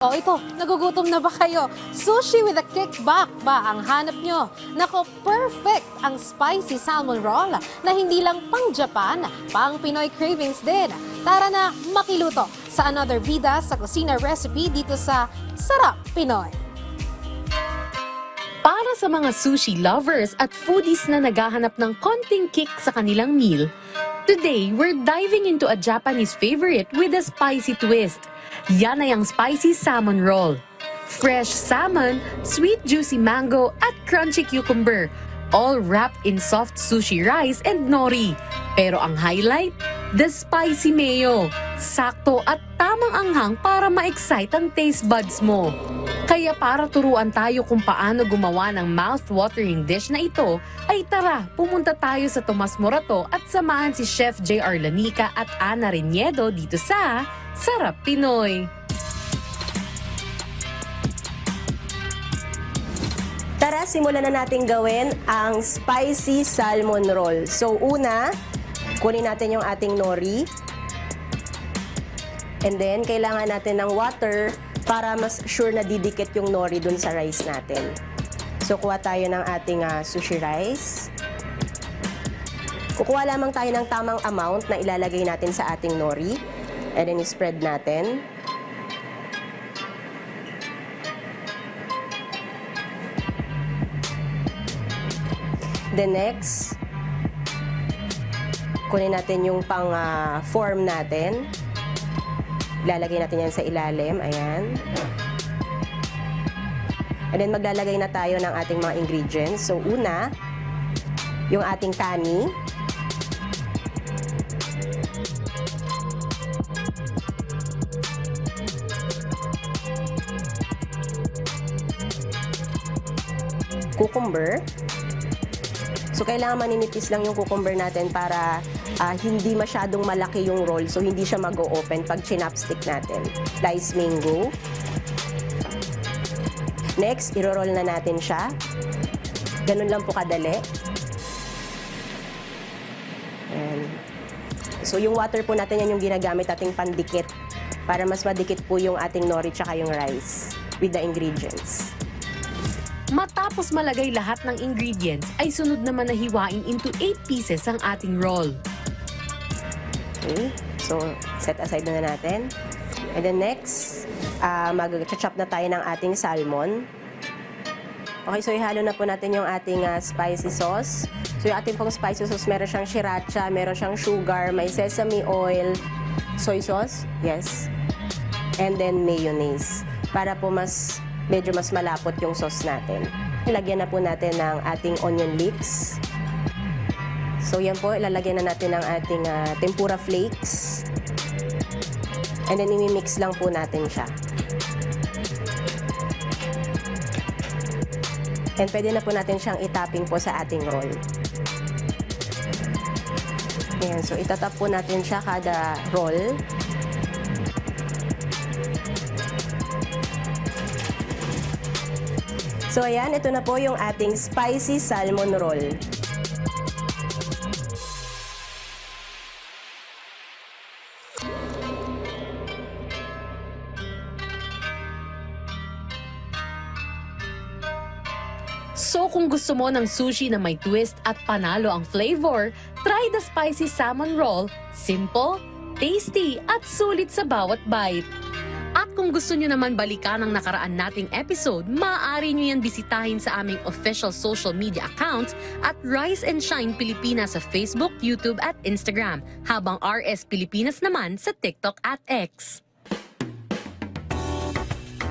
O ito, nagugutom na ba kayo? Sushi with a kickback ba ang hanap nyo? Nako, perfect ang spicy salmon roll na hindi lang pang Japan, pang Pinoy cravings din. Tara na makiluto sa another bida sa kusina recipe dito sa Sarap Pinoy. Para sa mga sushi lovers at foodies na naghahanap ng konting kick sa kanilang meal, today we're diving into a Japanese favorite with a spicy twist. Yan ay ang spicy salmon roll. Fresh salmon, sweet juicy mango at crunchy cucumber, all wrapped in soft sushi rice and nori. Pero ang highlight, the spicy mayo. Sakto at tamang anghang para ma-excite ang taste buds mo. Kaya para turuan tayo kung paano gumawa ng mouth-watering dish na ito, ay tara, pumunta tayo sa Tomas Morato at samahan si Chef J.R. Lanica at Ana Reniedo dito sa Sarap Pinoy. Tara, simulan na natin gawin ang spicy salmon roll. So una, kunin natin yung ating nori. And then, kailangan natin ng water para mas sure na didikit yung nori dun sa rice natin. So, kuha tayo ng ating sushi rice. Kukuha lamang tayo ng tamang amount na ilalagay natin sa ating nori. And then, spread natin. Then next, kunin natin yung pang-form natin. Ilalagay natin yan sa ilalim. Ayan. And then maglalagay na tayo ng ating mga ingredients. So una, yung ating kani. Cucumber. So, kailangan maninipis lang yung cucumber natin para hindi masyadong malaki yung roll. So, hindi siya mag-o-open pag chinopstick natin. Sliced mango. Next, iro-roll na natin siya. Ganun lang po kadali. Ayan. So, yung water po natin yan yung ginagamit ating pandikit para mas madikit po yung ating nori tsaka yung rice with the ingredients. Matapos malagay lahat ng ingredients, ay sunod naman na hiwain into 8 pieces ang ating roll. Okay, so set aside na natin. And then next, mag-chop na tayo ng ating salmon. Okay, so ihalo na po natin yung ating spicy sauce. So yung ating pong spicy sauce, meron siyang sriracha, meron siyang sugar, may sesame oil, soy sauce, yes, and then mayonnaise. Para po medyo mas malapot yung sauce natin. Ilagyan na po natin ng ating onion leeks. So yan po, ilalagyan na natin ng ating tempura flakes. And then imimix lang po natin siya. And pwede na po natin siyang itapping po sa ating roll. Ayan, so itatap po natin siya kada roll. So ayan, ito na po yung ating spicy salmon roll. So kung gusto mo ng sushi na may twist at panalo ang flavor, try the spicy salmon roll. Simple, tasty at sulit sa bawat bite. At kung gusto nyo naman balikan ang nakaraan nating episode, maaari nyo yan bisitahin sa aming official social media accounts at Rise and Shine Pilipinas sa Facebook, YouTube at Instagram, habang RS Pilipinas naman sa TikTok at X.